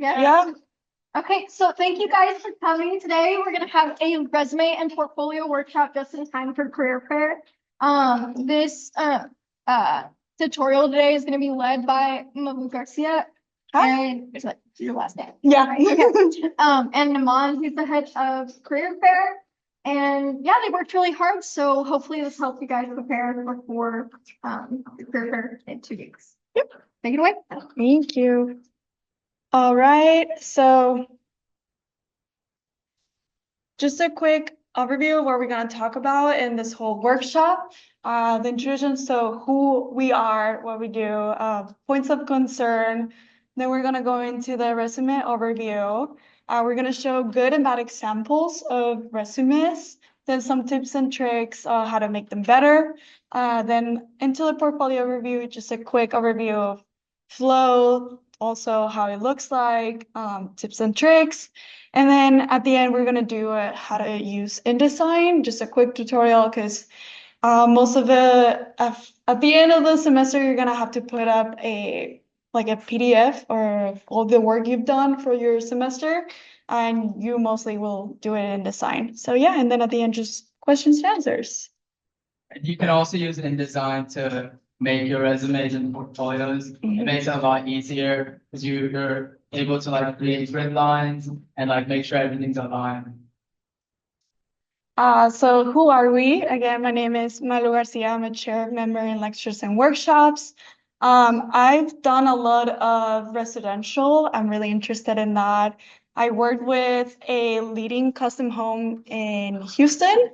Yeah. Okay, so thank you guys for coming today. We're gonna have a resume and portfolio workshop just in time for career fair. This uh tutorial today is gonna be led by Mabu Garcia. Hi. And is that your last name? Yeah. Okay. And Naman, he's the head of career fair. And yeah, they worked really hard, so hopefully this helps you guys prepare for career fair in 2 weeks. Yep. Take it away. Thank you. All right, so just a quick overview of what we're going to talk about in this whole workshop. The introduction, so who we are, what we do, points of concern. Then we're going to go into the resume overview. We're going to show good and bad examples of resumes, then some tips and tricks, how to make them better. Then into the portfolio review, just a quick overview of flow, also how it looks like, tips and tricks. And then at the end, we're going to do how to use InDesign, just a quick tutorial, because most of the, at the end of the semester, you're going to have to put up a PDF or all the work you've done for your semester, and you mostly will do it in InDesign. So yeah, and then at the end, just questions and answers. And you can also use InDesign to make your resumes and portfolios. It makes it a lot easier because you're able to like create grid lines and like make sure everything's aligned. So who are we? Again, my name is Malu Garcia. I'm a chair member in lectures and workshops. I've done a lot of residential. I'm really interested in that. I worked with a leading custom home in Houston,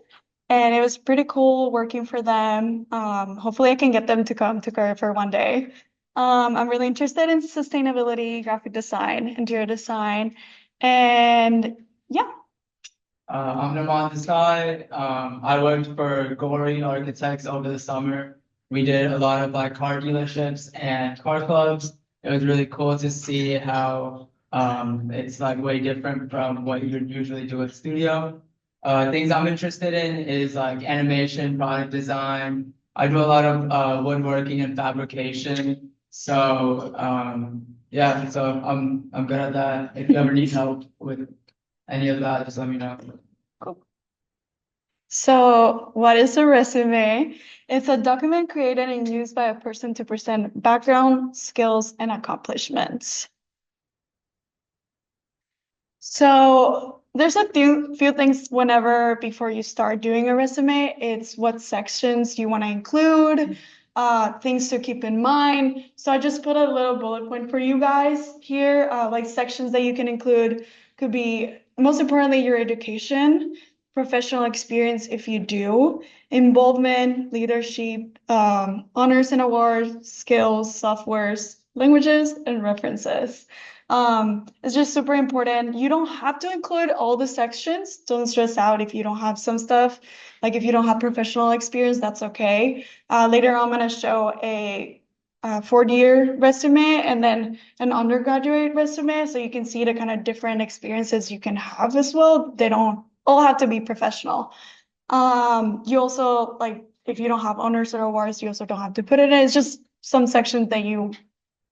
and it was pretty cool working for them. Hopefully I can get them to come to Career Fair one day. I'm really interested in sustainability, graphic design, interior design, and yeah. I'm Naman Desai. I worked for Gory Architects over the summer. We did a lot of like car dealerships and car clubs. It was really cool to see how it's like way different from what you would usually do at studio. Things I'm interested in is like animation, product design. I do a lot of woodworking and fabrication. So yeah, so I'm good at that. If you ever need help with any of that, just let me know. Cool. So what is a resume? It's a document created and used by a person to present background, skills, and accomplishments. So there's a few things before you start doing a resume. It's what sections you want to include, things to keep in mind. So I just put a little bullet point for you guys here, like sections that you can include could be, most importantly, your education, professional experience if you do, involvement, leadership, honors and awards, skills, softwares, languages, and references. It's just super important. You don't have to include all the sections. Don't stress out if you don't have some stuff. Like if you don't have professional experience, that's okay. Later on, I'm going to show a fourth-year resume and then an undergraduate resume, so you can see the kind of different experiences you can have as well. They don't all have to be professional. You also, like, if you don't have honors or awards, you also don't have to put it in. It's just some sections that you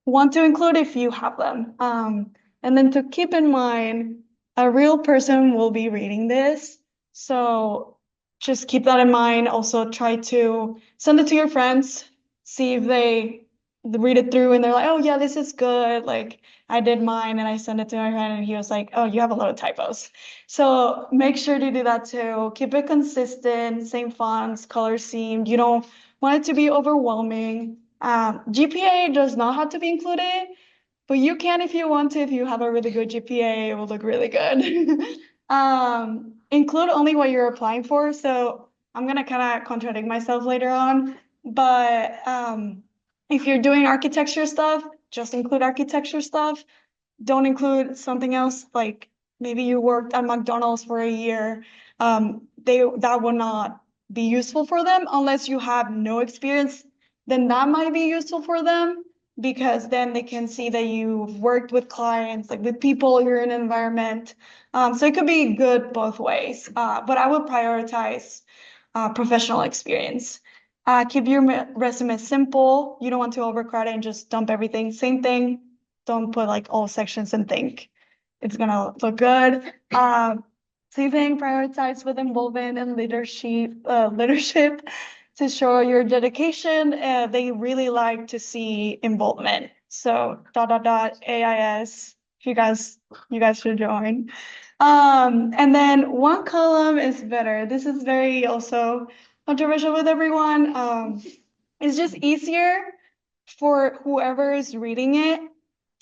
want to include if you have them. And then to keep in mind, a real person will be reading this. So just keep that in mind. Also try to send it to your friends, see if they read it through and they're like, oh yeah, this is good. Like I did mine and I sent it to my friend and he was like, oh, you have a lot of typos. So make sure to do that too. Keep it consistent, same fonts, color scheme. You don't want it to be overwhelming. GPA does not have to be included, but you can if you want to. If you have a really good GPA, it will look really good. Include only what you're applying for. So I'm gonna kind of contradict myself later on, but if you're doing architecture stuff, just include architecture stuff. Don't include something else, like maybe you worked at McDonald's for a year. That will not be useful for them unless you have no experience. Then that might be useful for them because then they can see that you've worked with clients, like with people, you're in an environment. So it could be good both ways, but I would prioritize professional experience. Keep your resume simple. You don't want to overcrowd it and just dump everything. Same thing don't put like all sections and think it's gonna look good. Same thing, prioritize with involvement and leadership to show your dedication. They really like to see involvement. So AIS, if you guys should join. And then one column is better. This is very also controversial with everyone. It's just easier for whoever is reading it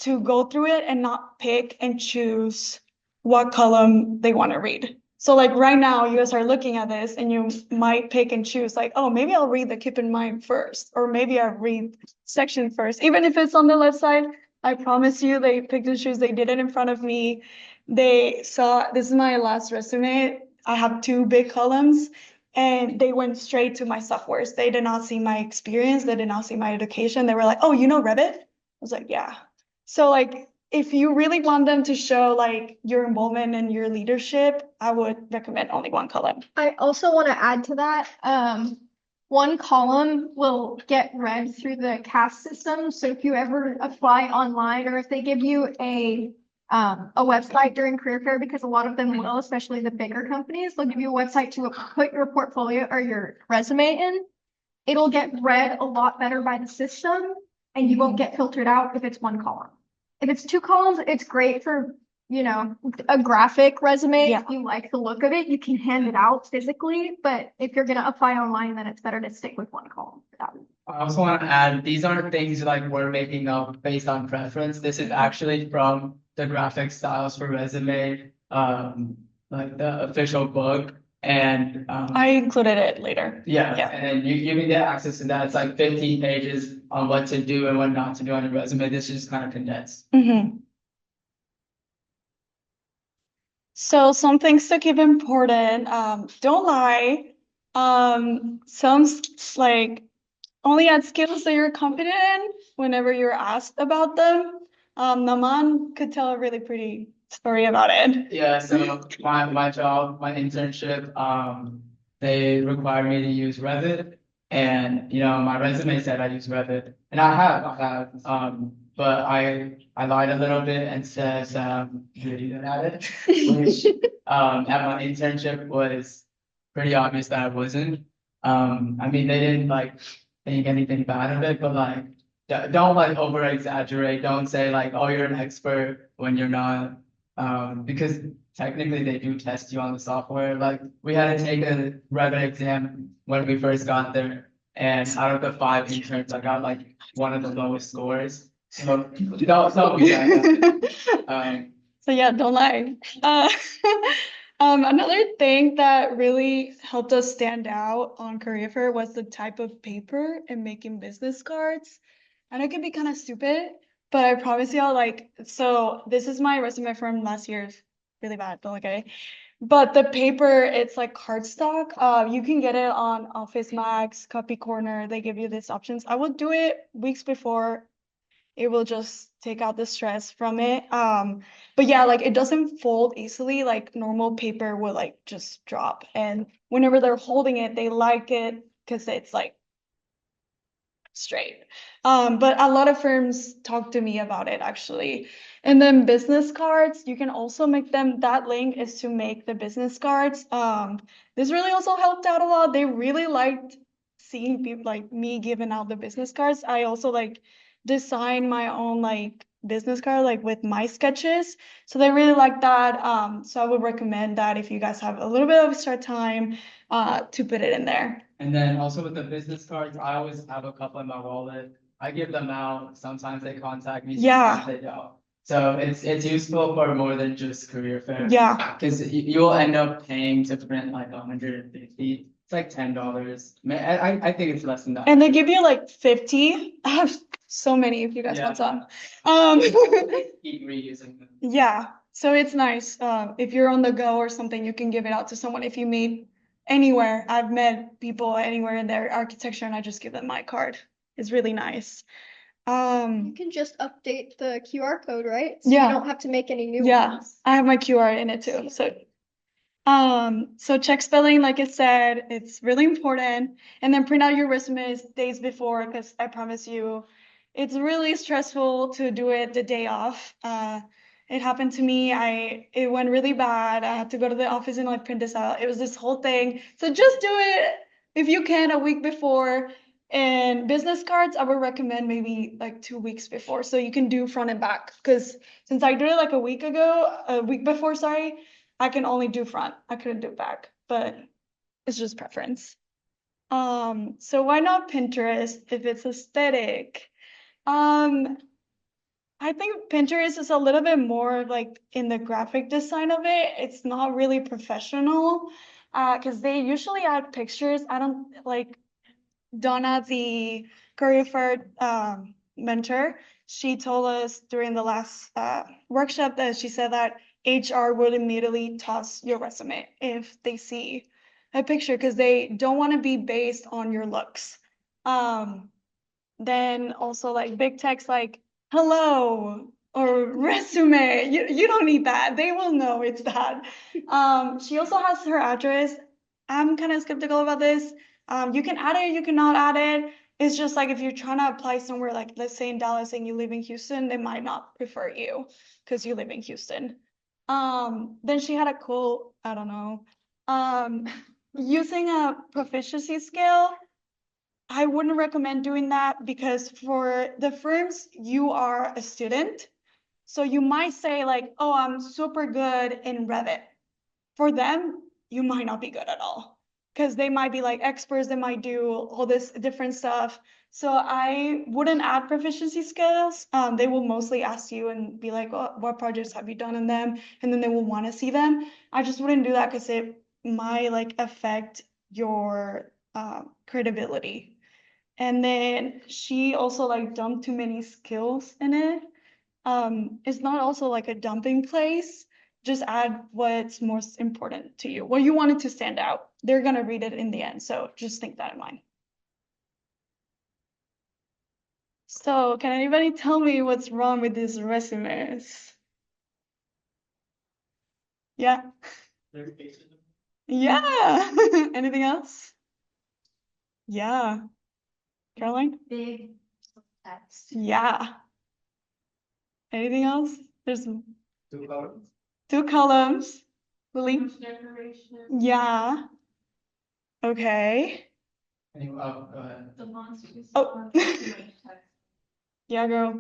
to go through it and not pick and choose what column they want to read. So like right now, you guys are looking at this and you might pick and choose like, oh, maybe I'll read the keep in mind first, or maybe I'll read section first. Even if it's on the left side, I promise you they picked and choose, they did it in front of me. They saw, this is my last resume. I have 2 big columns and they went straight to my softwares. They did not see my experience. They did not see my education. They were like, oh, you know Revit? I was like, yeah. So like, if you really want them to show like your involvement and your leadership, I would recommend only one column. I also want to add to that, one column will get read through the CAS system. So if you ever apply online, or if they give you a website during career fair, because a lot of them will, especially the bigger companies, they'll give you a website to put your portfolio or your resume in. It'll get read a lot better by the system, and you won't get filtered out if it's one column. If it's 2 columns, it's great for, you know, a graphic resume. Yeah. If you like the look of it, you can hand it out physically, but if you're gonna apply online, then it's better to stick with one column for that. I also want to add, these aren't things like we're making up based on preference. This is actually from the graphic styles for resume, like the official book. And I included it later. yeah, Yeah. and you can get access to that. It's like 15 pages on what to do and what not to do on your resume. This is kind of condensed. So some things to keep important, don't lie. Like only add skills that you're confident in whenever you're asked about them. Naman could tell a really pretty story about it. Yeah, so my job, my internship, they required me to use Revit. And you know, my resume said I use Revit, and I have, but I lied a little bit and said really good at it, which at my internship was pretty obvious that I wasn't. I mean, they didn't like think anything bad of it, but like don't like over exaggerate. Don't say like, oh, you're an expert when you're not. Because technically they do test you on the software. Like we had to take a Revit exam when we first got there, and out of the 5 interns, I got like one of the lowest scores. So don't be like that. So yeah, don't lie. Another thing that really helped us stand out on Career Fair was the type of paper and making business cards. I know it can be kind of stupid, but I promise y'all, like, so this is my resume from last year. It's really bad, don't look at it. But the paper, it's like cardstock. You can get it on Office Max, Copy Corner. They give you these options. I would do it weeks before. It will just take out the stress from it. But yeah, like it doesn't fold easily. Like normal paper will like just drop. And whenever they're holding it, they like it because it's like straight. But a lot of firms talk to me about it actually. And then business cards, you can also make them, that link is to make the business cards. This really also helped out a lot. They really liked seeing people like me giving out the business cards. I also like design my own like business card like with my sketches. So they really like that. So I would recommend that if you guys have a little bit of extra time to put it in there. And then also with the business cards, I always have a couple in my wallet. I give them out. Sometimes they contact me. Yeah. Sometimes they don't. So it's useful for more than just career fair. Yeah. Because you'll end up paying to print like 150. It's like $10. I think it's less than that. And they give you like 50. I have so many if you guys want some. Keep reusing them. Yeah. So it's nice. If you're on the go or something, you can give it out to someone. If you meet anywhere, I've met people anywhere in their architecture and I just give them my card. It's really nice. You can just update the QR code, right? So Yeah. you don't have to make any new Yeah. ones. I have my QR in it too. So check spelling, like I said, it's really important. And then print out your resumes days before, because I promise you, it's really stressful to do it the day off. It happened to me. It went really bad. I had to go to the office and like print this out. It was this whole thing. So just do it if you can a week before. And business cards, I would recommend maybe like 2 weeks before, so you can do front and back. Because since I did it like a week before, sorry, I can only do front. I couldn't do back, but it's just preference. So why not Pinterest if it's aesthetic? I think Pinterest is a little bit more like in the graphic design of it. It's not really professional, because they usually add pictures. I don't like Donna, the career fair mentor. She told us during the last workshop that she said that HR would immediately toss your resume if they see a picture because they don't want to be based on your looks. Then also like big text like hello or resume. You don't need that. They will know it's that. She also has her address. I'm kind of skeptical about this. You can add it, you cannot add it. It's just like if you're trying to apply somewhere, like let's say in Dallas and you live in Houston, they might not prefer you because you live in Houston. Then she had a cool, I don't know, using a proficiency scale. I wouldn't recommend doing that because for the firms, you are a student. So you might say like, oh, I'm super good in Revit. For them, you might not be good at all because they might be like experts, they might do all this different stuff. So I wouldn't add proficiency skills. They will mostly ask you and be like, oh, what projects have you done in them? And then they will want to see them. I just wouldn't do that because it might like affect your credibility. And then she also like dumped too many skills in it. It's not also like a dumping place. Just add what's most important to you, what you want it to stand out. They're gonna read it in the end, so just think that in mind. So can anybody tell me what's wrong with these resumes? Yeah, yeah. Anything else? Yeah. Caroline? Big text. Yeah. Anything else? There's 2 colors. 2 columns. Lily? Decoration. Yeah. Okay. Anyway, oh, go ahead. The monsters. Oh. Yeah, girl.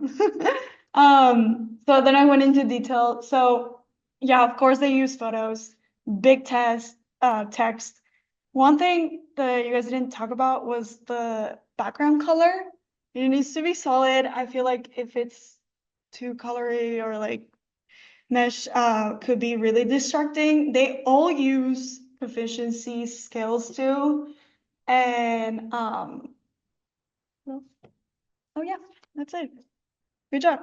So then I went into detail. So yeah, of course they use photos, big text. One thing that you guys didn't talk about was the background color. It needs to be solid. I feel like if it's too colory or like mesh, could be really distracting. They all use proficiency skills too. And oh yeah, that's it. Good job.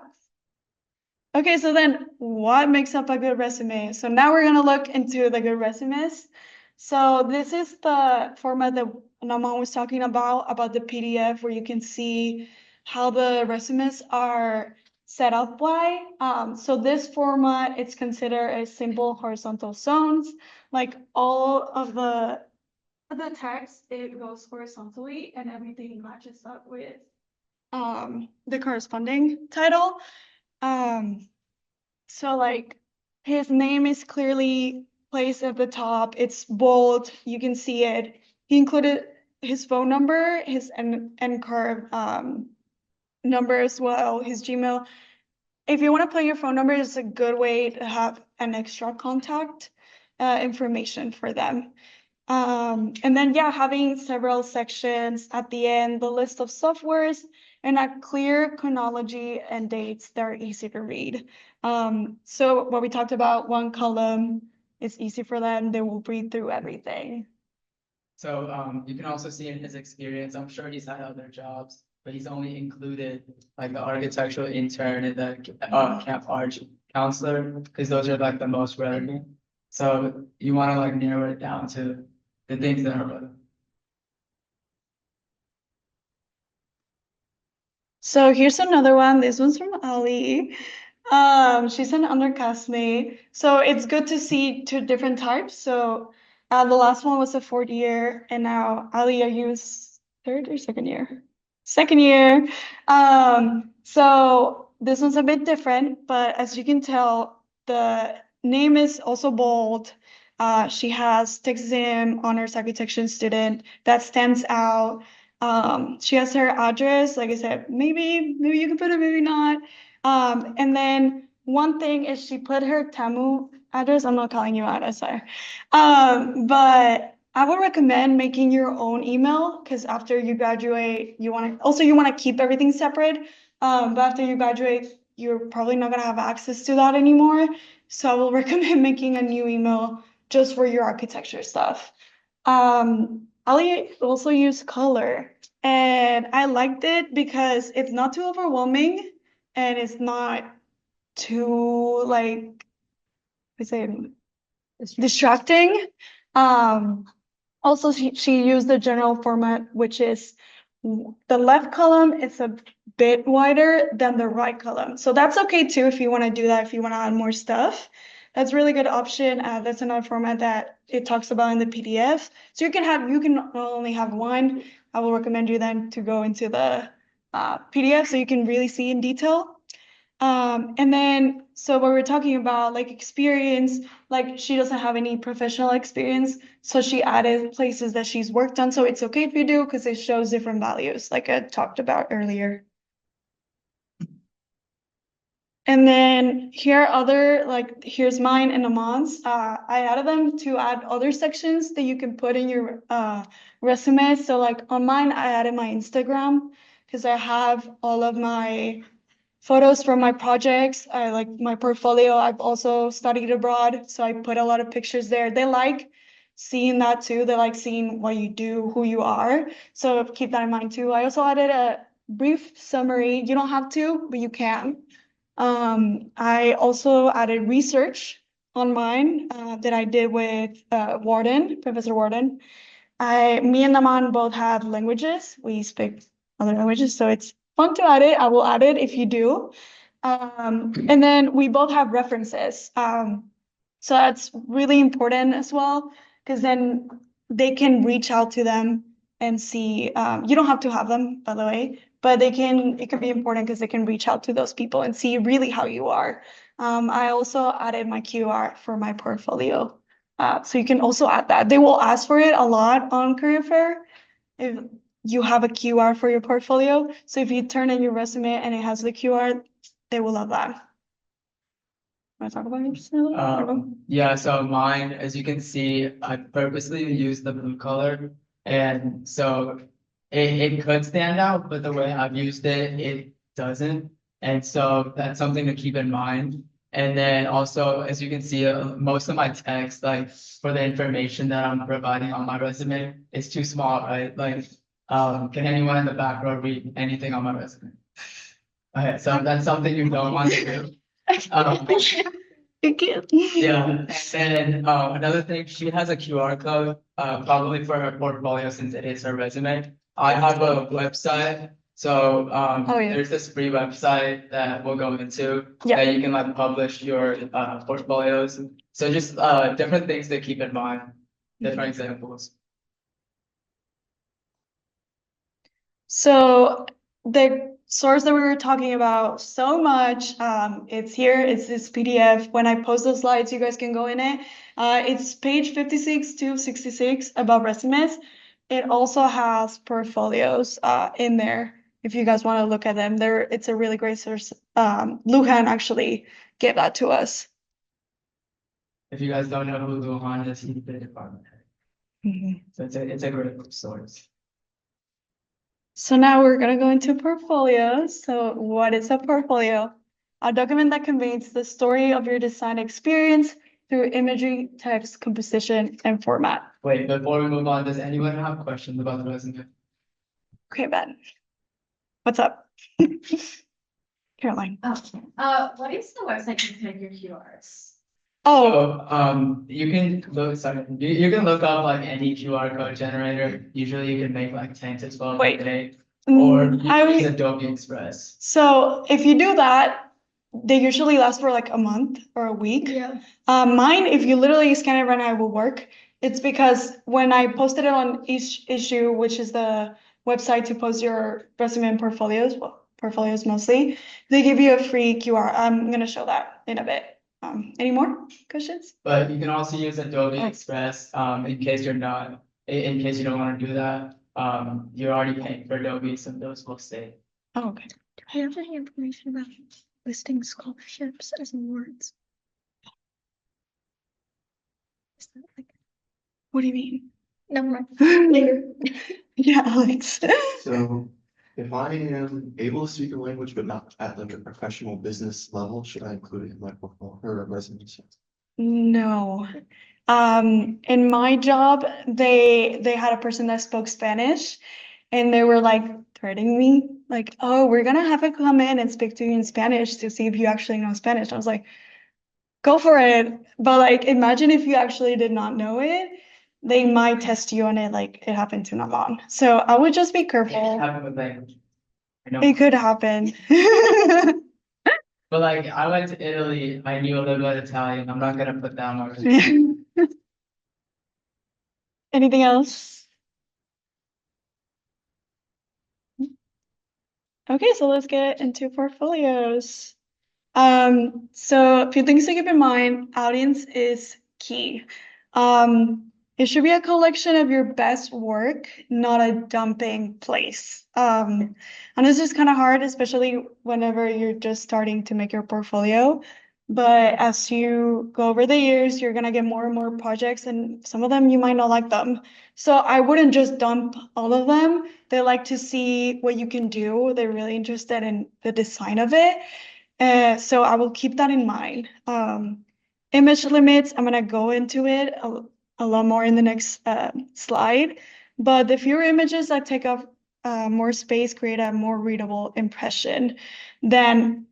Okay, so then what makes up a good resume? So now we're gonna look into the good resumes. So this is the format that Naman was talking about the PDF where you can see how the resumes are set up by. So this format, it's considered as simple horizontal zones. Like all of the text, it goes horizontally and everything matches up with the corresponding title. So like his name is clearly placed at the top. It's bold. You can see it. He included his phone number, his NCARB number as well, his Gmail. If you want to put your phone number, it's a good way to have an extra contact information for them. And then yeah, having several sections at the end, the list of softwares, and a clear chronology and dates that are easy to read. So what we talked about, one column, it's easy for them. They will read through everything. So you can also see in his experience, I'm sure he's had other jobs, but he's only included like the architectural intern and the camp arch counselor, because those are like the most relevant. So you want to like narrow it down to the things that are relevant. So here's another one. This one's from Ali. She's an underclassmate. So it's good to see 2 different types. So the last one was a 4th year, and now Ali, are you 3rd or 2nd year? second year. So this one's a bit different, but as you can tell, the name is also bold. She has Texas A&M Honors Architecture student that stands out. She has her address, like I said, maybe you can put it, maybe not. And then one thing is she put her TAMU address. I'm not calling you out, I swear. But I would recommend making your own email because after you graduate, you want to keep everything separate. But after you graduate, you're probably not gonna have access to that anymore. So I will recommend making a new email just for your architecture stuff. I also use color, and I liked it because it's not too overwhelming and it's not too like I say distracting. Also, she used the general format, which is the left column is a bit wider than the right column. So that's okay too if you want to do that, if you want to add more stuff. That's a really good option. That's another format that it talks about in the PDF. So you can not only have one. I will recommend you then to go into the PDF so you can really see in detail. And then, so what we're talking about, like experience, like she doesn't have any professional experience, so she added places that she's worked on. So it's okay if you do, because it shows different values, like I talked about earlier. And then here are other, like, here's mine and Aman's. I added them to add other sections that you can put in your resume. So like on mine, I added my Instagram because I have all of my photos from my projects. I like my portfolio. I've also studied abroad, so I put a lot of pictures there. They like seeing that too. They like seeing what you do, who you are. So keep that in mind too. I also added a brief summary. You don't have to, but you can. I also added research on mine that I did with Professor Warden. Me and Naman both have languages. We speak other languages, so it's fun to add it. I will add it if you do. And then we both have references. So that's really important as well, because then they can reach out to them and see. You don't have to have them, by the way, but it can be important because they can reach out to those people and see really how you are. I also added my QR for my portfolio. So you can also add that. They will ask for it a lot on Career Fair if you have a QR for your portfolio. So if you turn in your resume and it has the QR, they will love that. Want to talk about yourself? Yeah, so mine, as you can see, I purposely used the blue color. And so it could stand out, but the way I've used it, it doesn't. And so that's something to keep in mind. And then also, as you can see, most of my text, like for the information that I'm providing on my resume, is too small, right? Like, can anyone in the back row read anything on my resume? Okay, so that's something you don't want to do. Thank you. Yeah, and another thing, she has a QR code, probably for her portfolio since it is her resume. I have a website, so yeah. there's this free website that we'll go into Yeah. that you can like publish your portfolios. So just different things to keep in mind, different examples. So the source that we were talking about so much, it's here, it's this PDF. When I post those slides, you guys can go in it. It's page 56 to 66 about resumes. It also has portfolios in there if you guys want to look at them. It's a really great source. Lujan actually gave that to us. If you guys don't know who Lujan is, he's the department head. So it's a great source. So now we're going to go into portfolios. So what is a portfolio? A document that conveys the story of your design experience through imagery, text, composition, and format. Wait, before we move on, does anyone have questions about the resume? Okay, Ben. What's up? Caroline. What is the website to take your QRs? Oh, So, you can look, sorry, you can look up like any QR code generator. Usually you can make like 10 to 12 a Wait. day, or you I can use was, Adobe Express. so if you do that, they usually last for like a month or a week. Yeah. Mine, if you literally scan it right now, it will work. It's because when I posted it on Issue, which is the website to post your resume and portfolios, well, portfolios mostly, they give you a free QR. I'm gonna show that in a bit. Any more questions? But you can also use Adobe Oh. Express, in case you're not, in case you don't wanna do that. You're already paying for Adobe, so those will stay. Oh, okay. Do I have any information about listing scholarships as awards? Is that like, What do you mean? never mind. Later. Yeah, Alex. So if I am able to speak a language but not at like a professional business level, should I include it in my portfolio or resume? No. In my job, they had a person that spoke Spanish and they were like threatening me, like, oh, we're gonna have to come in and speak to you in Spanish to see if you actually know Spanish. I was like, go for it. But like, imagine if you actually did not know it, they might test you on it like it happened to Naman. So I would just be careful. Happen with language. I know. It could happen. But like, I went to Italy, I knew a little bit of Italian, I'm not gonna put that on my resume. Anything else? Okay, so let's get into portfolios. So a few things to keep in mind, audience is key. It should be a collection of your best work, not a dumping place. And this is kind of hard, especially whenever you're just starting to make your portfolio. But as you go over the years, you're gonna get more and more projects, and some of them you might not like them. So I wouldn't just dump all of them. They like to see what you can do. They're really interested in the design of it. So I will keep that in mind. Image limits, I'm gonna go into it a lot more in the next slide. But the fewer images that take up more space create a more readable impression than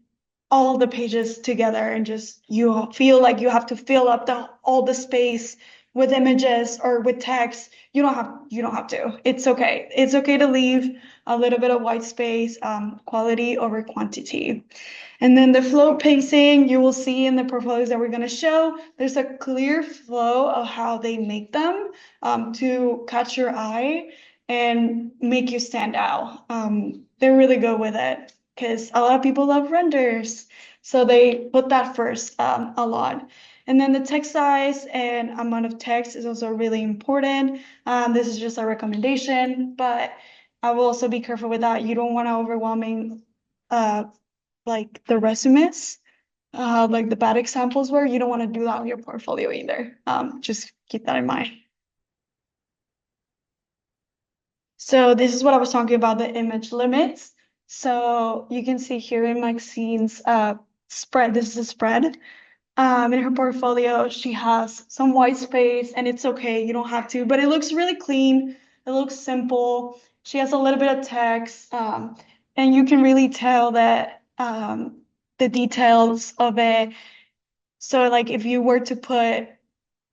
all of the pages together and just you feel like you have to fill up all the space with images or with text. You don't have to. It's okay. It's okay to leave a little bit of white space, quality over quantity. And then the flow pacing, you will see in the portfolios that we're going to show, there's a clear flow of how they make them to catch your eye and make you stand out. They're really good with it because a lot of people love renders. So they put that first a lot. And then the text size and amount of text is also really important. This is just a recommendation, but I will also be careful with that. You don't want to overwhelming like the resumes, like the bad examples were, you don't want to do that on your portfolio either. Just keep that in mind. So this is what I was talking about, the image limits. So you can see here in Maxine's spread, this is a spread. In her portfolio, she has some white space and it's okay, you don't have to, but it looks really clean. It looks simple. She has a little bit of text, and you can really tell that the details of it. So like if you were to put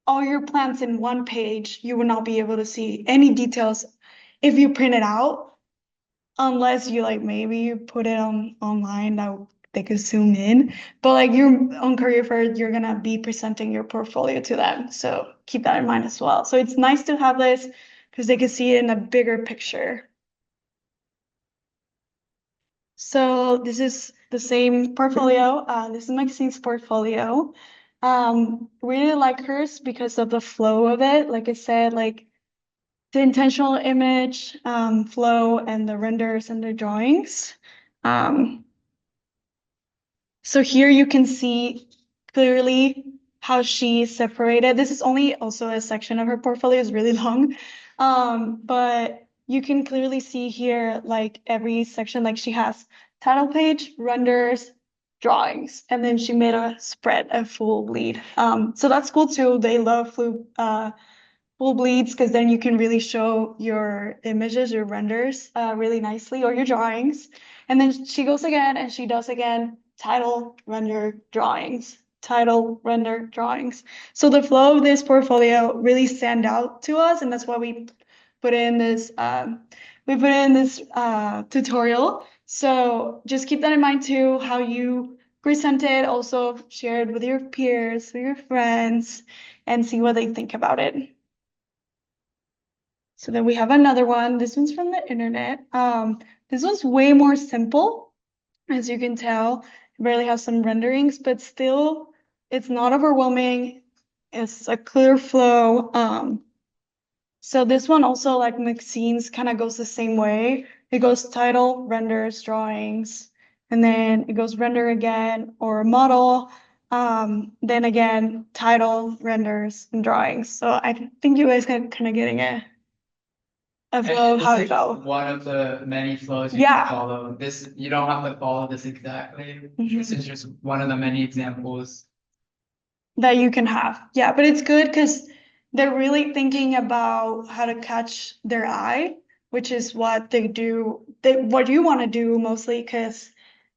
all your plants in one page, you would not be able to see any details if you print it out, unless you like maybe you put it online that they could zoom in. But like you're on Career Fair, you're gonna be presenting your portfolio to them. So keep that in mind as well. So it's nice to have this because they can see it in a bigger picture. So this is the same portfolio. This is Maxine's portfolio. Really like hers because of the flow of it. Like I said, like the intentional image, flow and the renders and the drawings. So here you can see clearly how she separated. This is only also a section of her portfolio, is really long. But you can clearly see here, like every section, like she has title page, renders, drawings, and then she made a spread, a full bleed. So that's cool too. They love full bleeds because then you can really show your images, your renders really nicely, or your drawings. And then she goes again and she does again, title, render, drawings, title, render, drawings. So the flow of this portfolio really stand out to us, and that's why we put in this tutorial. So just keep that in mind too, how you present it, also share it with your peers, with your friends, and see what they think about it. So then we have another one. This one's from the internet. This one's way more simple, as you can tell. It barely has some renderings, but still, it's not overwhelming. It's a clear flow. So this one also, like Maxine's, kind of goes the same way. It goes title, renders, drawings, and then it goes render again or model. Then again, title, renders, and drawings. So I think you guys kind of getting a flow of It's how like to go. one of the many flows you Yeah. can follow. This, you don't have to follow this exactly. Mhm. This is just one of the many examples. That you can have. Yeah, but it's good because they're really thinking about how to catch their eye, which is what they do, what you want to do mostly, because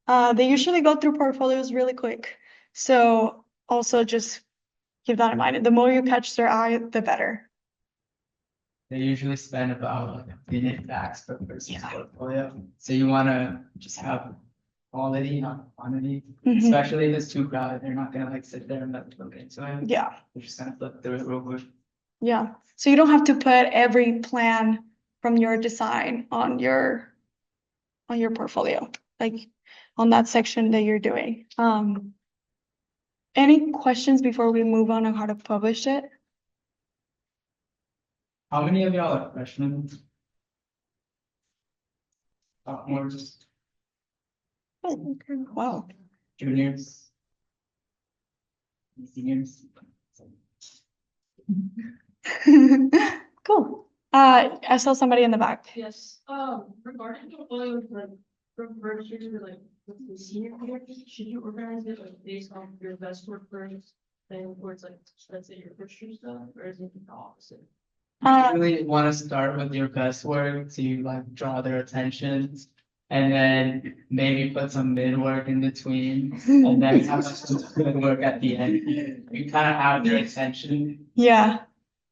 they usually go through portfolios really quick. So also just keep that in mind. The more you catch their eye, the better. They usually spend about like a minute max per person's Yeah. portfolio. So you wanna just have quality, not quantity. Mhm. Especially if it's too crowded, they're not gonna like sit there and like look into it. Yeah. They're just gonna flip through it real quick. Yeah, so you don't have to put every plan from your design on your portfolio, like on that section that you're doing. Any questions before we move on how to publish it? How many of y'all are freshmen? Sophomores, Oh, okay. Wow. juniors? Seniors? Cool. I saw somebody in the back. Yes, regarding portfolio, like, from first year to like, the senior year, should you organize it like based on your best work first? Then towards like, let's say your first year stuff, or is it the opposite? Uh, You really wanna start with your best work to like draw their attention. And then maybe put some mid work in between, and then have some good work at the end. You kind of have their attention. Yeah.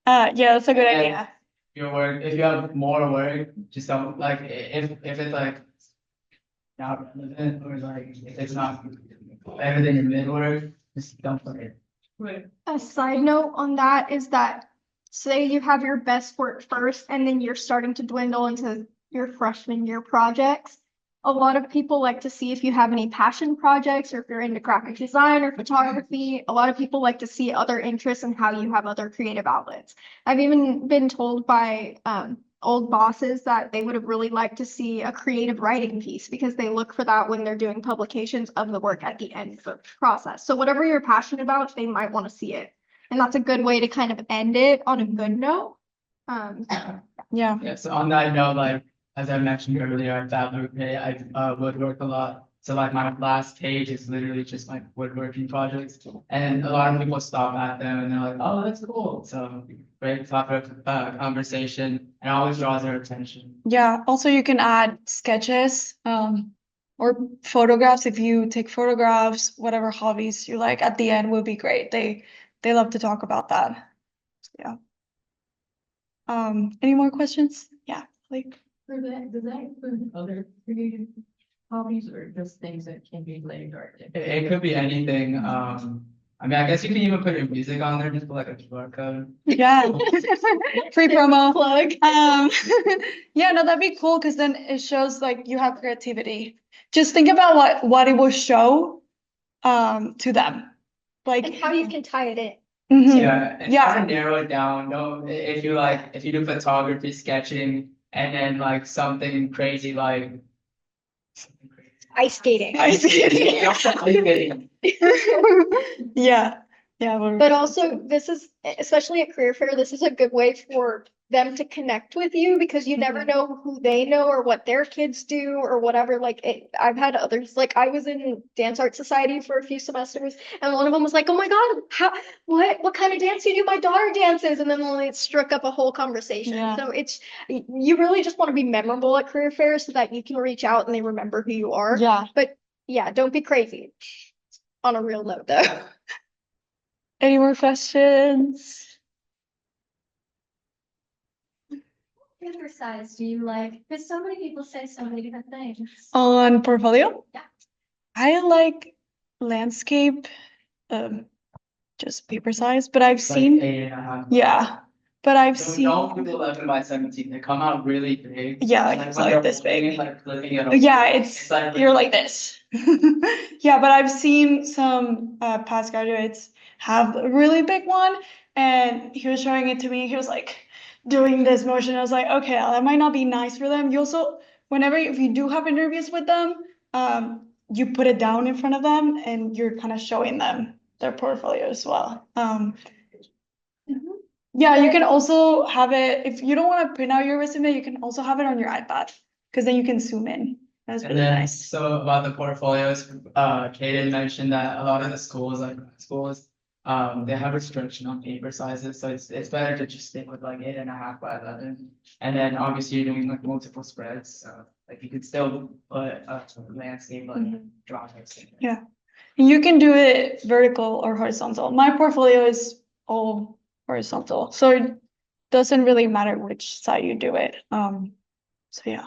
Yeah, that's a good And then idea. Your work, if you have more work, just don't like, if it's like. Not relevant, or like, if it's not better than your mid work, just don't put it. Right. A side note on that is that say you have your best work first and then you're starting to dwindle into your freshman year projects. A lot of people like to see if you have any passion projects or if you're into graphic design or photography. A lot of people like to see other interests and how you have other creative outlets. I've even been told by old bosses that they would have really liked to see a creative writing piece because they look for that when they're doing publications of the work at the end of the process. So whatever you're passionate about, they might want to see it. And that's a good way to kind of end it on a good note. Yeah. Yeah, so on that note, like, as I mentioned earlier, at Fabric Pay, I woodwork a lot. So like my last page is literally just like woodworking projects. And a lot of people stop at them and they're like, oh, that's cool. So great topic, conversation, and always draws their attention. Yeah, also you can add sketches, or photographs if you take photographs, whatever hobbies you like at the end would be great. They love to talk about that. Yeah. Any more questions? Yeah, like, Does that include other creative hobbies or just things that can be later? It could be anything, I mean, I guess you can even put your music on there, just put like a QR code. yeah. Free promo. Plug. Yeah, no, that'd be cool because then it shows like you have creativity. Just think about what it will show to them. Like, And how you can tie it in. Mhm. Yeah, and Yeah. try to narrow it down. No, if you do photography, sketching, and then like something crazy like. Ice skating. Ice skating. Yeah, yeah. But also, this is, especially at career fair, this is a good way for them to connect with you because you never know who they know or what their kids do or whatever. I've had others, like I was in Dance Art Society for a few semesters and one of them was like, oh my God, what kind of dance do you do? My daughter dances. And then it struck up a whole conversation. Yeah. So you really just want to be memorable at career fair so that you can reach out and they remember who you are. Yeah. But yeah, don't be crazy. On a real note though. Any more questions? Exercise, do you like, because so many people say so many different things. On portfolio? Yeah. I like landscape, just paper size, but I've Like seen, 8.5. yeah, but I've So seen, don't do 11 by 17. They come out really big. yeah, like Like it's when like you're this holding big. it, like flipping it over. Yeah, it's, like you're like this. Yeah, but I've seen some past graduates have a really big one, and he was showing it to me. He was like doing this motion. I was like, okay, that might not be nice for them. You also, whenever if you do have interviews with them, you put it down in front of them, and you're kind of showing them their portfolio as well. Yeah, you can also have it if you don't want to print out your resume. You can also have it on your iPad because then you can zoom in. That's And really then, nice. so about the portfolios, Kaden mentioned that a lot of the schools, like schools, they have restriction on paper sizes, so it's better to just stick with like 8.5 by 11. And then obviously you're doing like multiple spreads, so like you could still put a landscape like Mhm. drawings. in there. Yeah. You can do it vertical or horizontal. My portfolio is all horizontal, so it doesn't really matter which side you do it. So yeah.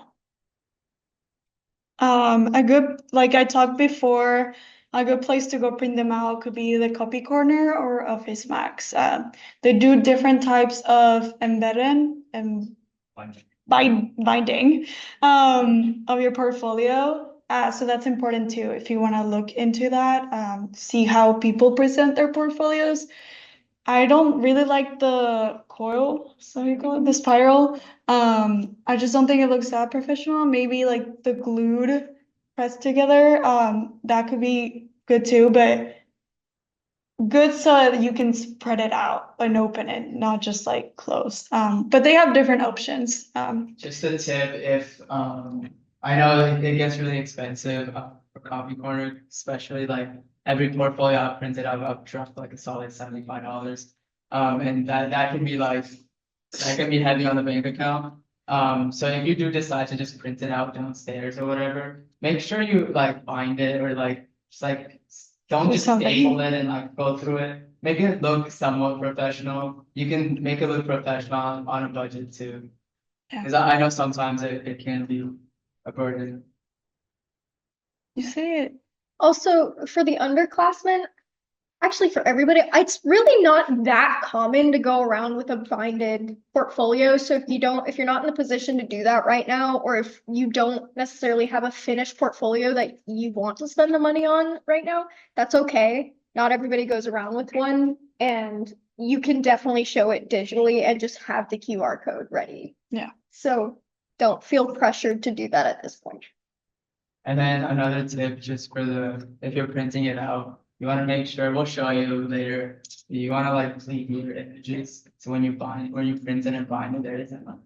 A good, like I talked before, a good place to go print them out could be the Copy Corner or Office Max. They do different types of embedding and binding of your portfolio. So that's important too if you want to look into that, see how people present their portfolios. I don't really like the coil, so you call it the spiral. I just don't think it looks that professional. Maybe like the glued pressed together, that could be good too, but good so that you can spread it out and open it, not just like close. But they have different options. Just a tip, if, I know it gets really expensive, for Copy Corner, especially like every portfolio I've printed, I've dropped like a solid $75. And that can be like, that can be heavy on the bank account. So if you do decide to just print it out downstairs or whatever, make sure you like bind it or like, just like, don't Do just something. staple it and like go through it. Make it look somewhat professional. You can make it look professional on a budget too. Yeah. Cause I know sometimes it can be a burden. You see it. Also, for the underclassmen, actually for everybody, it's really not that common to go around with a binded portfolio. So if you're not in a position to do that right now, or if you don't necessarily have a finished portfolio that you want to spend the money on right now, that's okay. Not everybody goes around with one, and you can definitely show it digitally and just have the QR code ready. Yeah. So don't feel pressured to do that at this point. And then another tip just for if you're printing it out, you wanna make sure, we'll show you later, you wanna like pleat your images. So when you print it and bind it, there isn't like.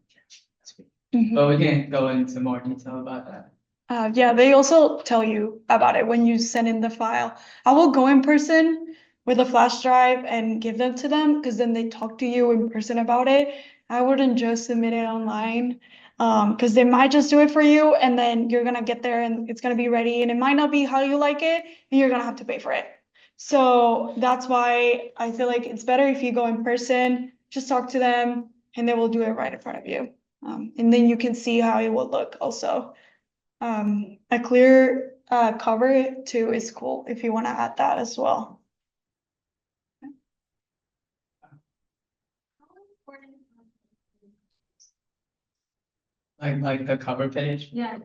Mhm. But we can go into more detail about that. Yeah, they also tell you about it when you send in the file. I will go in person with a flash drive and give them to them because then they talk to you in person about it. I wouldn't just submit it online because they might just do it for you and then you're gonna get there and it's gonna be ready and it might not be how you like it and you're gonna have to pay for it. So that's why I feel like it's better if you go in person, just talk to them and they will do it right in front of you. And then you can see how it will look also. A clear cover too is cool if you want to add that as well. Like the cover page. Yeah.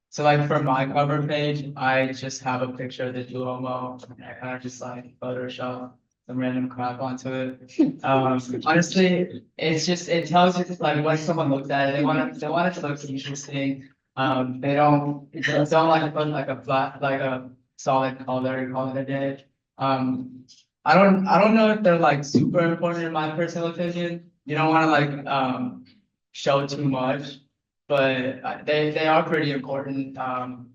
So like for my cover page, I just have a picture of the Duomo and I kind of just like Photoshop some random crap onto it. Honestly, it tells you like when someone looks at it, they want it to look interesting. They don't like put like a flat, like a solid color, call it a day. I don't know if they're like super important in my personal opinion. You don't want to like, show too much, but they are pretty important,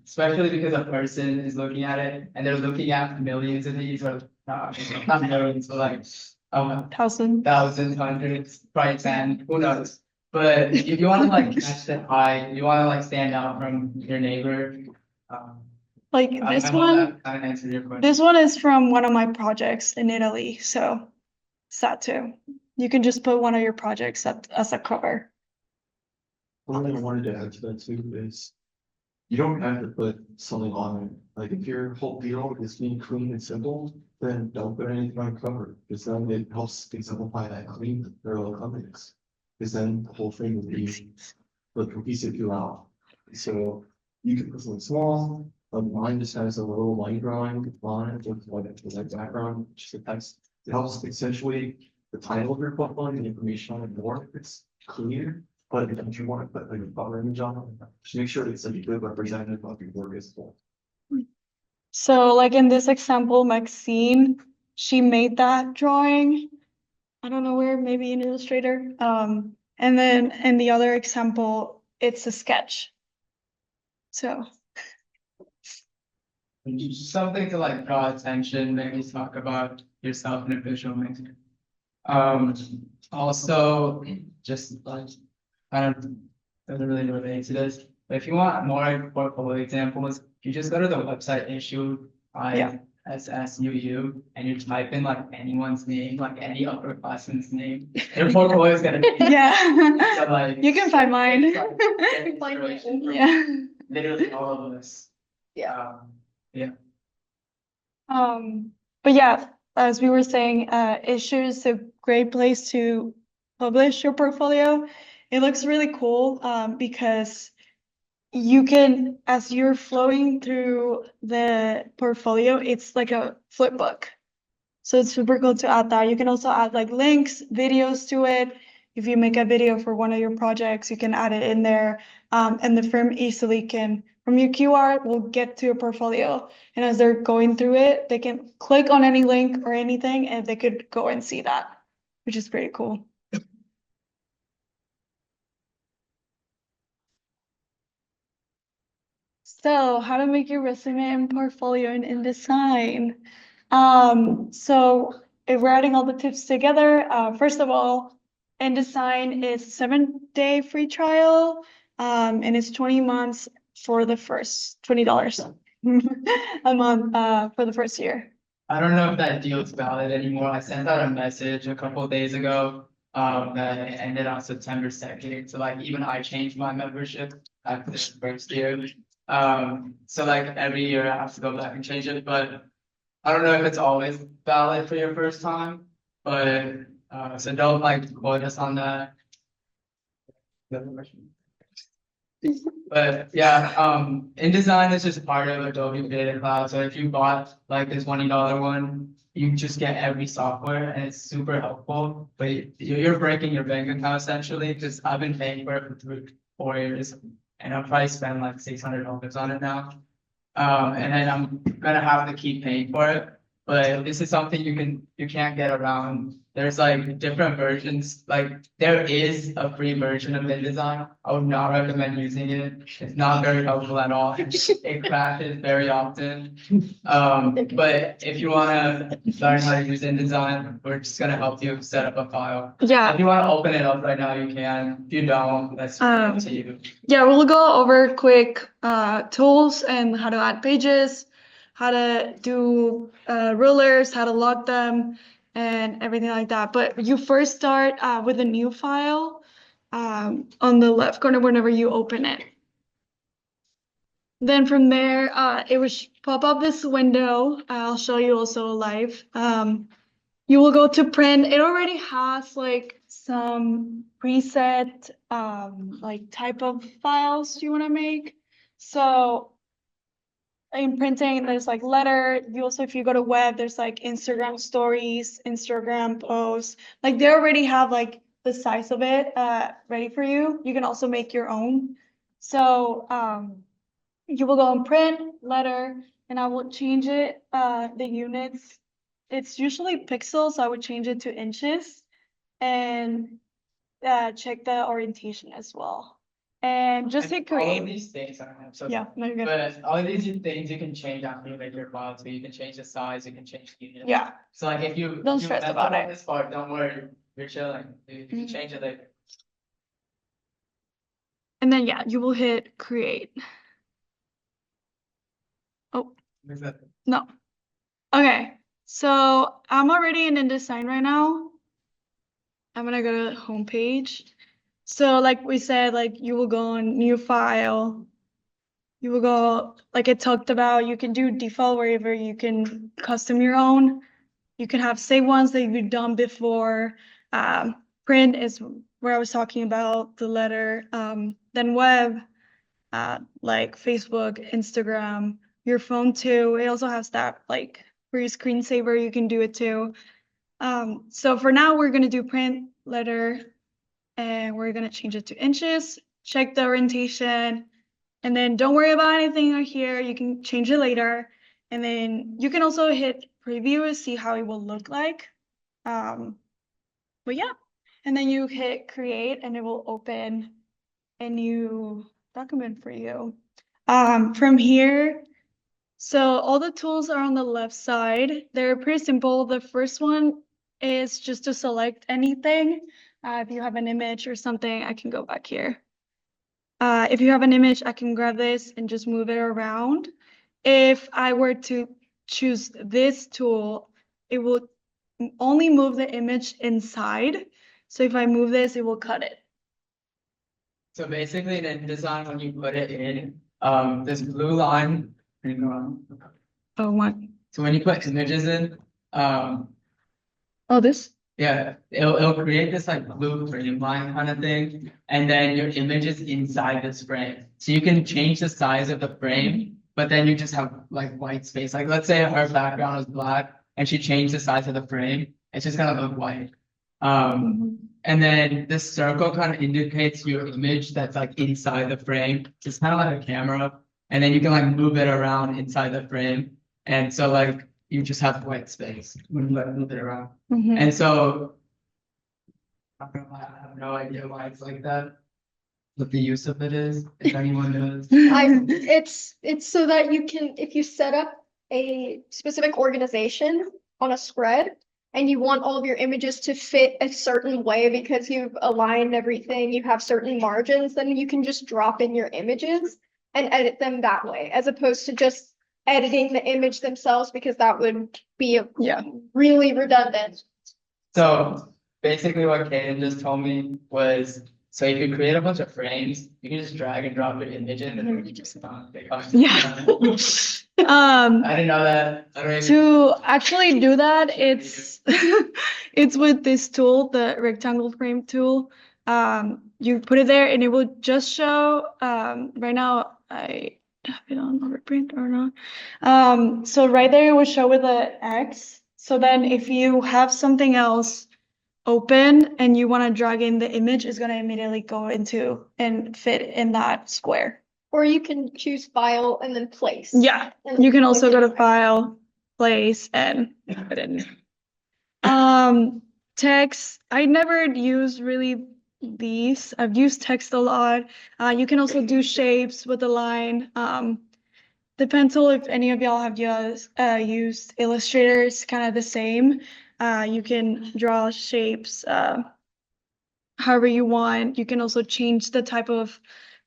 especially because a person is looking at it and they're looking at millions of these or not millions, but like Thousand. thousands, hundreds, probably 10, who knows? But if you want to like catch the eye, you want to like stand out from your neighbor. Like I this hope one, that kind of answered your question. this one is from one of my projects in Italy, so it's that too. You can just put one of your projects as a cover. One thing I wanted to add to that too is you don't have to put something on it. Like if your whole deal is being clean and simple, then don't put anything on cover, because then it helps exemplify that clean parallel companies. Because then the whole thing would be like cohesive throughout. So you can put something small, but mine just has a little line drawing on it with like background, just the text. It helps accentuate the title of your portfolio and the information on it more if it's clear. But if you want to put like a cover image on it, just make sure it's like a good representative of your work as well. So like in this example, Maxine, she made that drawing. I don't know where, maybe in Illustrator. And then in the other example, it's a sketch. So, Something to like draw attention, maybe talk about yourself in a visual manner. Also, just like, I don't, doesn't really relate to this, but if you want more portfolio examples, you just go to the website issue Yeah. ISSUU and you type in like anyone's name, like any upperclassman's name, your portfolio is gonna be. yeah. So like. You can find mine. it's Find really- it. Yeah. Literally all of us. Yeah. But yeah, as we were saying, Issue is a great place to publish your portfolio. It looks really cool, because you can, as you're flowing through the portfolio, it's like a flip book. So it's super cool to add that. You can also add like links, videos to it. If you make a video for one of your projects, you can add it in there. And the firm easily can, from your QR, will get to your portfolio. And as they're going through it, they can click on any link or anything and they could go and see that, which is pretty cool. So how to make your resume and portfolio in InDesign. So if we're adding all the tips together, first of all, InDesign is a 7-day free trial, and it's 20 months for the first $20 a month, for the first year. I don't know if that deal is valid anymore. I sent out a message a couple of days ago, that it ended on September 2nd. So like even I changed my membership after the first year. So like every year I have to go back and change it, but I don't know if it's always valid for your first time, but, so don't like quote us on that. But yeah, InDesign is just part of Adobe Creative Cloud. So if you bought like this $20 one, you just get every software and it's super helpful. But you're breaking your bank account essentially, because I've been paying for it for 4 years and I'll probably spend like $600 on it now. And then I'm gonna have to keep paying for it. But this is something you can't get around. There's like different versions, like there is a free version of InDesign. I would not recommend using it. It's not very helpful at all. It crashes very often. But if you wanna learn how to use InDesign, we're just gonna help you set up a file. Yeah. If you wanna open it up right now, you can. If you don't, that's up to you. Yeah, we'll go over quick tools and how to add pages, how to do rulers, how to log them, and everything like that. But you first start with a new file on the left corner whenever you open it. Then from there, it will pop up this window. I'll show you also live. You will go to print. It already has like some preset like type of files you want to make. So in printing, there's like letter. You also, if you go to web, there's like Instagram stories, Instagram posts. Like they already have like the size of it ready for you. You can also make your own. So you will go and print letter, and I will change it the units. It's usually pixels, so I would change it to inches and check the orientation as well. And just hit All of create. these things are, I'm so Yeah, no, you're good. But all of these things you can change after you make your file, so you can change the size, you can change the unit. Yeah, So like if you. Don't if you stress mess about up on it. this part, don't worry, you're chilling, you can Mhm. change it later. and then yeah, you will hit create. Oh, Is that- no. Okay, so I'm already in InDesign right now. I'm gonna go to the homepage. So like we said, like you will go on new file. you will go, like it talked about, you can do default wherever you can custom your own. You can have save ones that you've done before. Print is where I was talking about the letter. Then web, like Facebook, Instagram, your phone too. It also has that like for your screensaver, you can do it too. So for now, we're gonna do print, letter, and we're gonna change it to inches, check the orientation, and then don't worry about anything here. You can change it later. And then you can also hit preview to see how it will look like. But yeah, and then you hit create and it will open a new document for you. From here, so all the tools are on the left side. They're pretty simple. The first one is just to select anything. If you have an image or something, I can go back here. If you have an image, I can grab this and just move it around. If I were to choose this tool, it will only move the image inside. So if I move this, it will cut it. So basically in InDesign, when you put it in, this blue line, hang on. Oh, what? So when you put images in, Oh, this? yeah, it'll create this like blue frame line kind of thing, and then your image is inside this frame. So you can change the size of the frame, but then you just have like white space. Like let's say her background is black and she changed the size of the frame, it's just gonna look white. And then this circle kind of indicates your image that's like inside the frame. It's kind of like a camera, and then you can like move it around inside the frame, and so like you just have white space when you like move it around. Mhm. And so I have no idea why it's like that. What the use of it is, if anyone knows. It's so that you can, if you set up a specific organization on a spread and you want all of your images to fit a certain way because you've aligned everything, you have certain margins, then you can just drop in your images and edit them that way, as opposed to just editing the image themselves, because that would be Yeah. really redundant. So basically what Kaden just told me was, so you could create a bunch of frames, you can just drag and drop your image in and then you just Yeah. I didn't know that. I don't even. To actually do that, it's it's with this tool, the rectangle frame tool. You put it there and it will just show, right now I have it on overprint or not. So right there it will show with the X. So then if you have something else open and you want to drag in the image, it's going to immediately go into and fit in that square. Or you can choose file and then place. Yeah, And you can also go to place it. file, place, and put in. Text, I never use really these. I've used text a lot. You can also do shapes with the line. The pencil, if any of y'all have used Illustrator, it's kind of the same. You can draw shapes however you want. You can also change the type of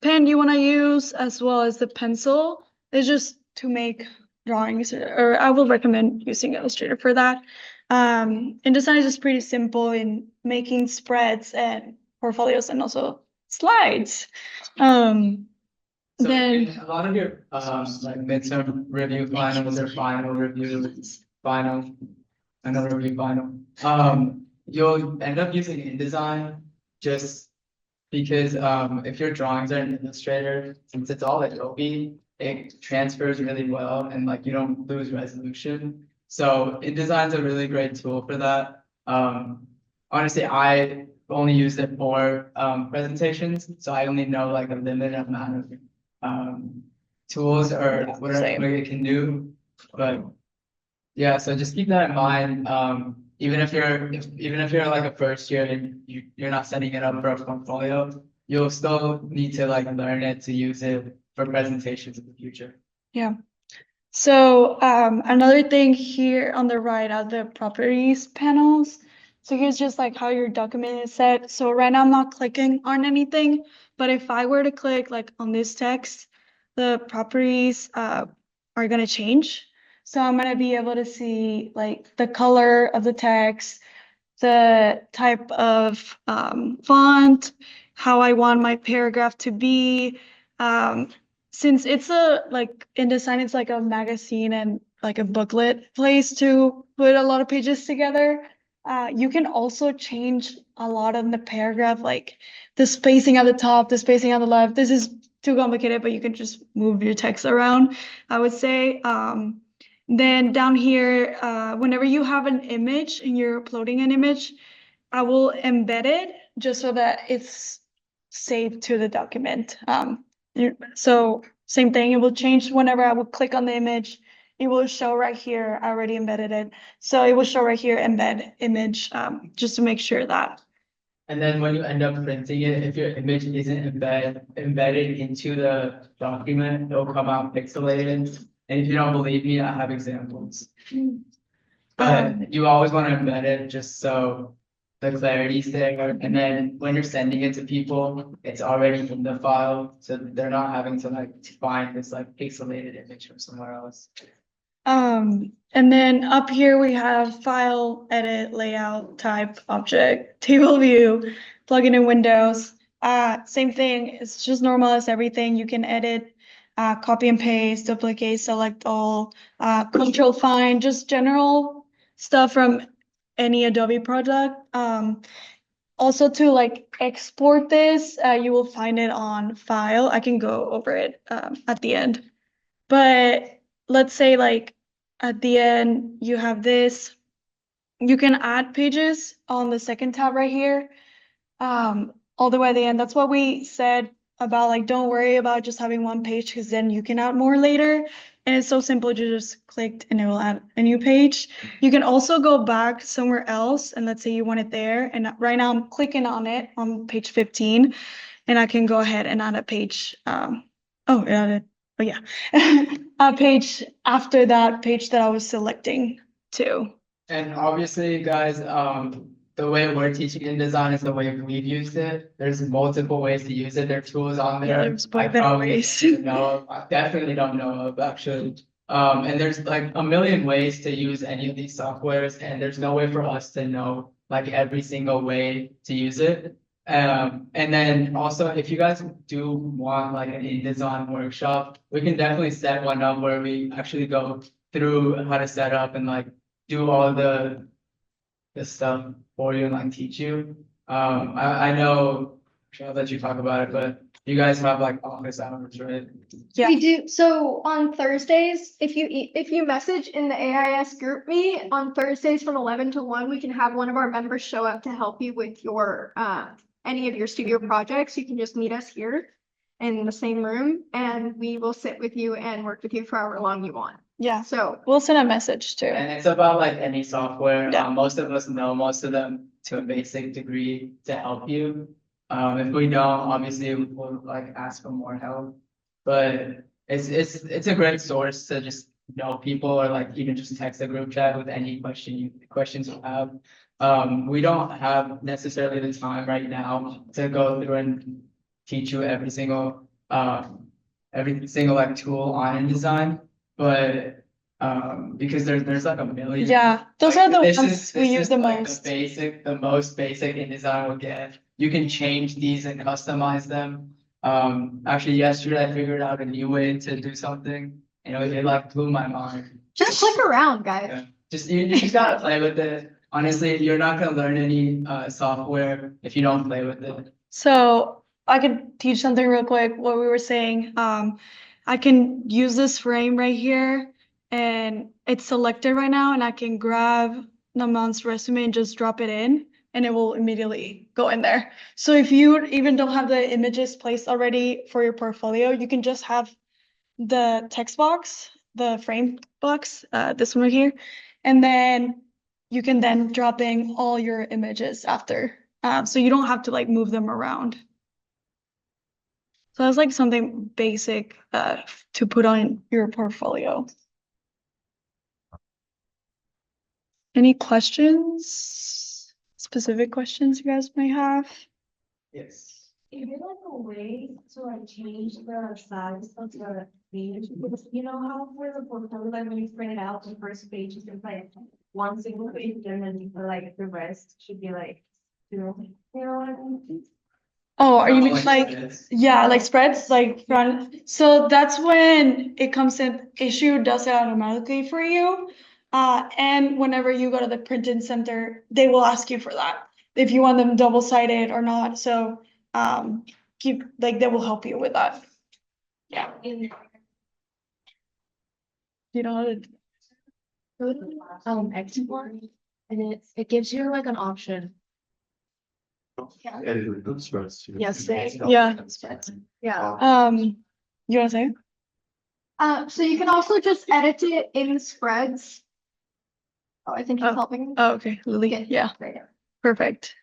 pen you want to use as well as the pencil. It's just to make drawings, or I will recommend using Illustrator for that. InDesign is just pretty simple in making spreads and portfolios and also slides. So Then in a lot of your like midterm review finals or final reviews, final, another review final, you'll end up using InDesign just because if your drawings are in Illustrator, since it's all Adobe, it transfers really well and like you don't lose resolution. So InDesign's a really great tool for that. Honestly, I only used it for presentations, so I only know like a limited amount of tools or whatever it can do. But yeah, so just keep that in mind. Even if you're like a first year and you're not setting it up for a portfolio, you'll still need to like learn it to use it for presentations in the future. yeah. So another thing here on the right are the properties panels. So here's just like how your document is set. So right now I'm not clicking on anything, but if I were to click like on this text, the properties are gonna change. So I'm gonna be able to see like the color of the text, the type of font, how I want my paragraph to be, since it's a like InDesign, it's like a magazine and like a booklet place to put a lot of pages together. You can also change a lot on the paragraph, like the spacing at the top, the spacing on the left. This is too complicated, but you can just move your text around, I would say. Then down here, whenever you have an image and you're uploading an image, I will embed it just so that it's saved to the document. So same thing, it will change whenever I will click on the image. It will show right here, I already embedded it. So it will show right here, embed image, just to make sure that. And then when you end up printing it, if your image isn't embedded into the document, it'll come out pixelated. And if you don't believe me, I have examples. But you always want to embed it just so the clarity's there. And then when you're sending it to people, it's already in the file, so they're not having to like find this like pixelated image from somewhere else. And then up here we have file, edit, layout, type, object, table view, plugin in Windows. Same thing, it's just normal as everything. You can edit, copy and paste, duplicate, select all, control find, just general stuff from any Adobe product. Also to like export this, you will find it on file. I can go over it at the end. But let's say like at the end, you have this. You can add pages on the second tab right here. All the way at the end. That's what we said about like, don't worry about just having one page because then you can add more later. And it's so simple, you just clicked and it will add a new page. You can also go back somewhere else and let's say you want it there. And right now I'm clicking on it on page 15 and I can go ahead and add a page. Oh, it added, oh yeah. A page after that page that I was selecting too. And obviously, guys, the way we're teaching InDesign is the way we've used it. There's multiple ways to use it. There are tools on Yeah, there. there's way I better probably ways. don't know of. I definitely don't know of actually. And there's like a million ways to use any of these softwares, and there's no way for us to know like every single way to use it. And then also, if you guys do want like an InDesign workshop, we can definitely set one up where we actually go through how to set up and like do all the stuff for you and like teach you. I know, I'll let you talk about it, but you guys have like office hours, right? Yeah. We do. So on Thursdays, if you message in the AIS group me on Thursdays from 11 to 1, we can have one of our members show up to help you with your any of your studio projects. You can just meet us here in the same room and we will sit with you and work with you for however long you want. Yeah, So we'll send a message too. And it's about like any software. Yeah. Most of us know most of them to a basic degree to help you. If we don't, obviously we'll like ask for more help. But it's a great source to just know people or like even just text a group chat with any questions you have. We don't have necessarily the time right now to go through and teach you every single like tool on InDesign, but because there's like a million. Yeah, those Like, are the this ones is- we this use is the like most. The most basic InDesign will get. You can change these and customize them. Actually yesterday I figured out a new way to do something, and it like blew my mind. just click around, guys. Yeah. You just gotta play with it. Honestly, you're not gonna learn any software if you don't play with it. So I could teach something real quick, what we were saying. I can use this frame right here and it's selected right now and I can grab Naman's resume and just drop it in and it will immediately go in there. So if you even don't have the images placed already for your portfolio, you can just have the text box, the frame box, this one right here, and then you can then drop in all your images after. So you don't have to like move them around. So that's like something basic to put on your portfolio. Any questions? Specific questions you guys may have? Yes. Is there like a way to like change the size of the page? Because you know how for the portfolio, like when you print it out, the first page is just like one single page and then like the rest should be like two, you know what I mean? Oh, are you Oh, mean like, spreads. yeah, like spreads, like front, so that's when it comes in, Issue does it automatically for you. And whenever you go to the printing center, they will ask you for that, if you want them double-sided or not, so, keep, like, they will help you with that. Yeah. You know how to, Go to export and it gives you like an option. Edited good spreads too. Yes, yeah, Yeah. you wanna say? So you can also just edit it in spreads. Oh, I think he's Oh. helping. Oh, okay, Lily, Get yeah, right there. perfect.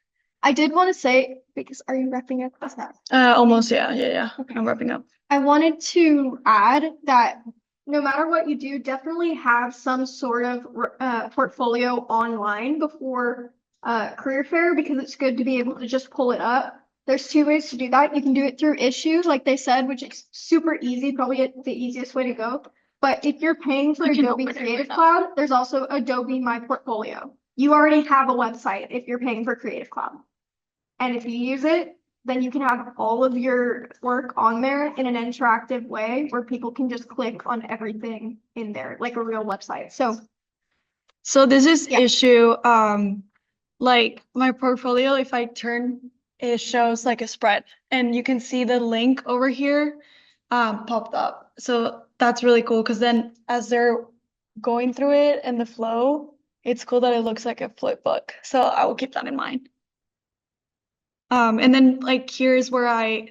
I did want to say, because are you wrapping up? What's that? Almost, yeah, Okay. I'm wrapping up. I wanted to add that no matter what you do, definitely have some sort of portfolio online before career fair, because it's good to be able to just pull it up. There's two ways to do that. You can do it through Issue, like they said, which is super easy, probably the easiest way to go. But if you're paying for I can Adobe open it Creative right now. Cloud, there's also Adobe My Portfolio. You already have a website if you're paying for Creative Cloud. And if you use it, then you can have all of your work on there in an interactive way where people can just click on everything in there, like a real website. So this is Yeah. Issue, like my portfolio, if I turn, it shows like a spread, and you can see the link over here, popped up. So that's really cool, because then as they're going through it and the flow, it's cool that it looks like a flip book. So I will keep that in mind. And then like here's where I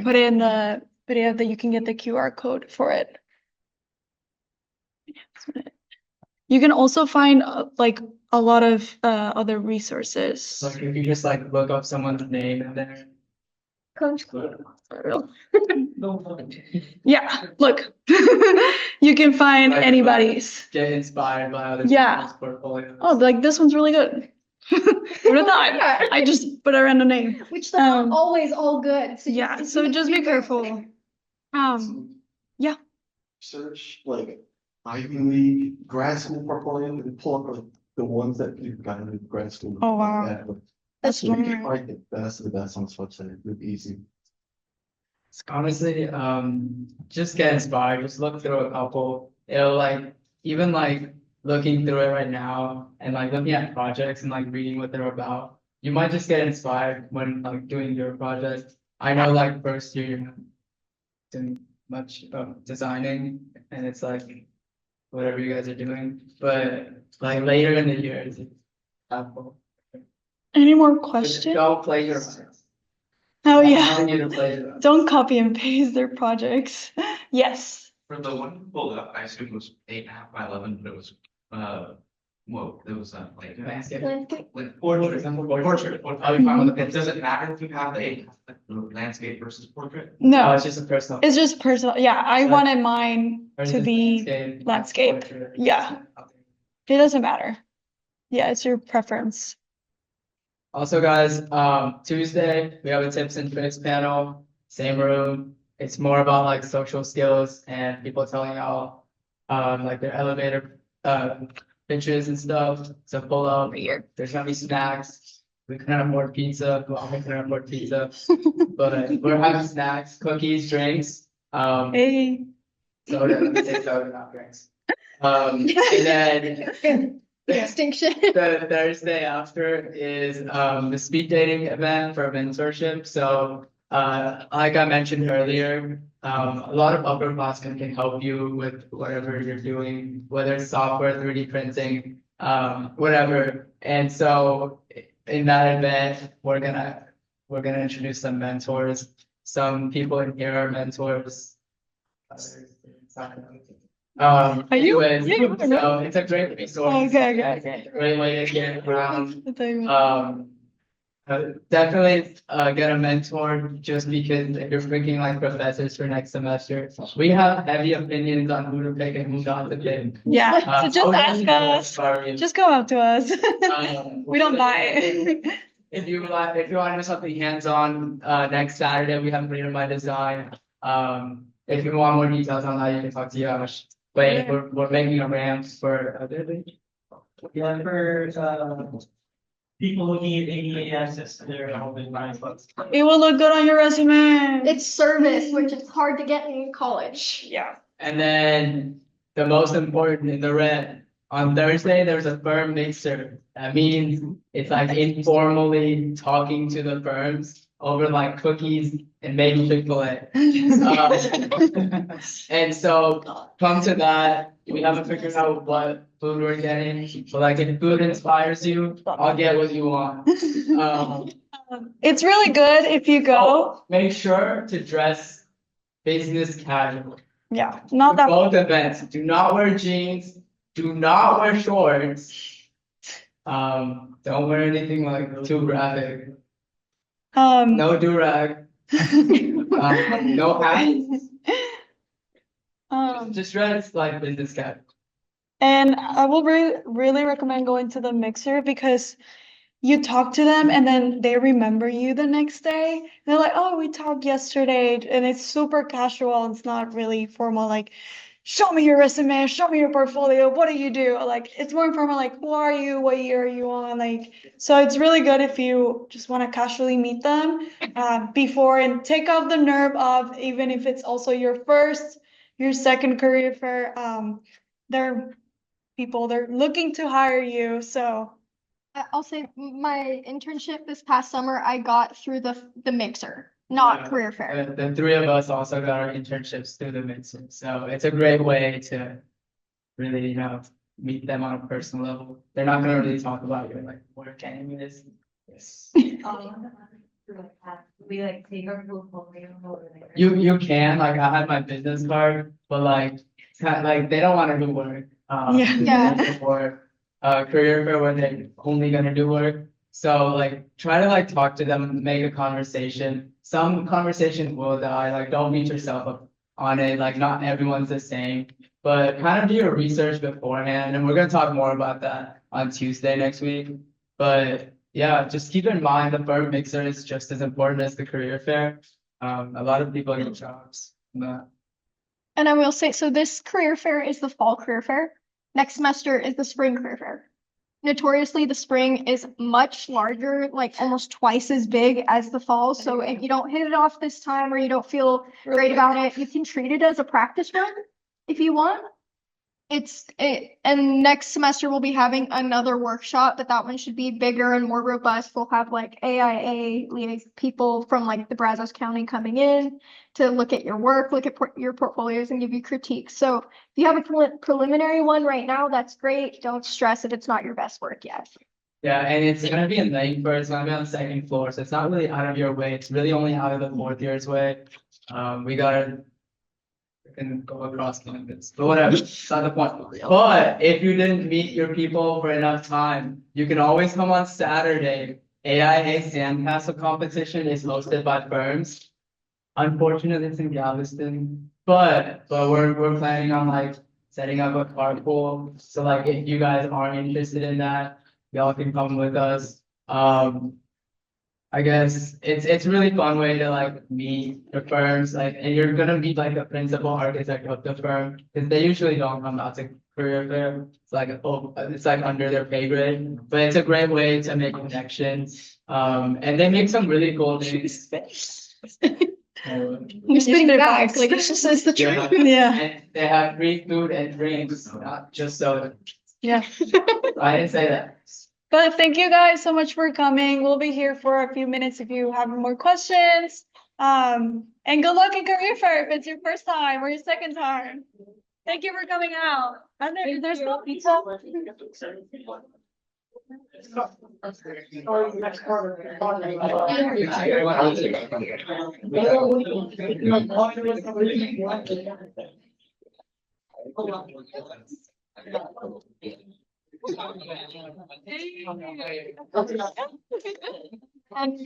put in the video that you can get the QR code for it. You can also find like a lot of other resources. So if you just like look up someone's name in there. Coach. Yeah, look. You can find Like, anybody's. Get inspired by other Yeah. people's portfolios. Oh, like this one's really good. Who'd have thought? I just put a random name. Which they're not Um, always all good. So you Yeah, have to so just be careful. Yeah. Search like Ivy League grad school portfolio and pull up like the ones that you've gotten in grad school. Oh, wow. Yeah, but That's you can smart. find the best of the best on this website, really easy. Honestly, just get inspired, just look through a couple. It'll like, even like looking through it right now and like looking at projects and like reading what they're about. You might just get inspired when like doing your project. I know like first year you're not doing much of designing and it's like whatever you guys are doing, but like later in the year it's helpful. Any more Just questions? don't plagiarize. Oh, I'm yeah. telling you to plagiarize. Don't copy and paste their projects. Yes. For the one you pulled up, I assume it was 8.5 by 11, but it was, whoa, it was like. Landscape. Like Portrait. portrait, I'm fine with it. Does it matter if you have the landscape versus portrait? No, No, it's just a personal. it's just personal. Yeah, I Like- wanted mine Or to just be landscape. portrait. Yeah. It doesn't matter. Yeah, it's your preference. Also, guys, Tuesday, we have a tips and tricks panel, same room. It's more about like social skills and people telling y'all, like their elevator, pitches and stuff. So pull up, there's gonna be snacks. We couldn't afford pizza, well, we couldn't afford pizza, but we're having snacks, cookies, drinks, Hey. soda, let me say soda, not drinks. And then Extinction. the Thursday after is the speed dating event for mentorship. So like I mentioned earlier, a lot of upperclassmen can help you with whatever you're doing, whether it's software, 3D printing, whatever. And so in that event, we're gonna introduce some mentors. Some people in here are mentors. Are you? Anyways, Yeah, you are, no? so it's a great resource. Okay. Great way to get around. I thought you meant- Definitely get a mentor just because if you're freaking like professors for next semester, we have heavy opinions on who to pick and who not to pick. Yeah, so just I'll ask leave you us. sorry. Just go up to us. Um, We don't buy. If you want to do something hands-on, next Saturday, we have Freedom by Design. If you want more details on that, you can talk to Yash. But we're making a ramp for, people looking at ADA access to their open science books. It will look good on your resume. It's service, which is hard to get in college. Yeah. And then the most important in the red, on Thursday, there's a firm mixer. That means it's like informally talking to the firms over like cookies and maybe Chick-fil-A. And so come to that. We haven't figured out what food we're getting. But like if food inspires you, I'll get what you want. It's really good if you go. Make sure to dress business casual. Yeah, not that. Both events. Do not wear jeans. Do not wear shorts. Don't wear anything like too graphic. No do-rag. No hats. Just dress like business casual. And I will really recommend going to the mixer because you talk to them and then they remember you the next day. They're like, oh, we talked yesterday, and it's super casual. It's not really formal, like, show me your resume, show me your portfolio, what do you do? Like, it's more informal, like, who are you, what year are you on? Like, so it's really good if you just want to casually meet them before and take off the nerve of, even if it's also your second career fair, they're looking to hire you, so. I'll say my internship this past summer, I got through the mixer, not Yeah. career fair. The three of us also got our internships through the mixer, so it's a great way to really, meet them on a personal level. They're not gonna really talk about your like work anyways. Yes. We like take our portfolio over there. You can, like I had my business card, but like it's kind of like they don't want to do work. Yeah. For a career fair where they're only gonna do work. So like try to like talk to them, make a conversation. Some conversations will die, like don't beat yourself up on it, like not everyone's the same. But kind of do your research beforehand, and we're gonna talk more about that on Tuesday next week. But yeah, just keep in mind the firm mixer is just as important as the career fair. A lot of people get jobs from that. And I will say, so this career fair is the fall career fair. Next semester is the spring career fair. Notoriously, the spring is much larger, like almost twice as big as the fall. So if you don't hit it off this time or you don't feel great about it, you can treat it as a practice run if you want. And next semester we'll be having another workshop, but that one should be bigger and more robust. We'll have like AIA people from like the Brazos County coming in to look at your work, look at your portfolios and give you critiques. So if you have a preliminary one right now, that's great. Don't stress if it's not your best work yet. Yeah, and it's gonna be in Langford, it's gonna be on the second floor, so it's not really out of your way, it's really only out of the fourth year's way. We can go across campus, but whatever, it's not the point. But if you didn't meet your people for enough time, you can always come on Saturday. AIA Sandcastle competition is hosted by firms. Unfortunately, it's in Galveston, but we're planning on like setting up a carpool. So like if you guys are interested in that, y'all can come with us. I guess it's a really fun way to like meet the firms, like, and you're gonna meet like the principal architect of the firm, because they usually don't come out to career fair. It's like under their pay grade, but it's a great way to make connections. And they make some really cool things. You're spitting back, like it's just says the Yeah. truth. Yeah. And they have free food and drinks, not just soda. Yeah. I didn't say that. But thank you guys so much for coming. We'll be here for a few minutes if you have more questions. And good luck in career fair if it's your first time or your second time. Thank you for coming out. And there's no pizza. And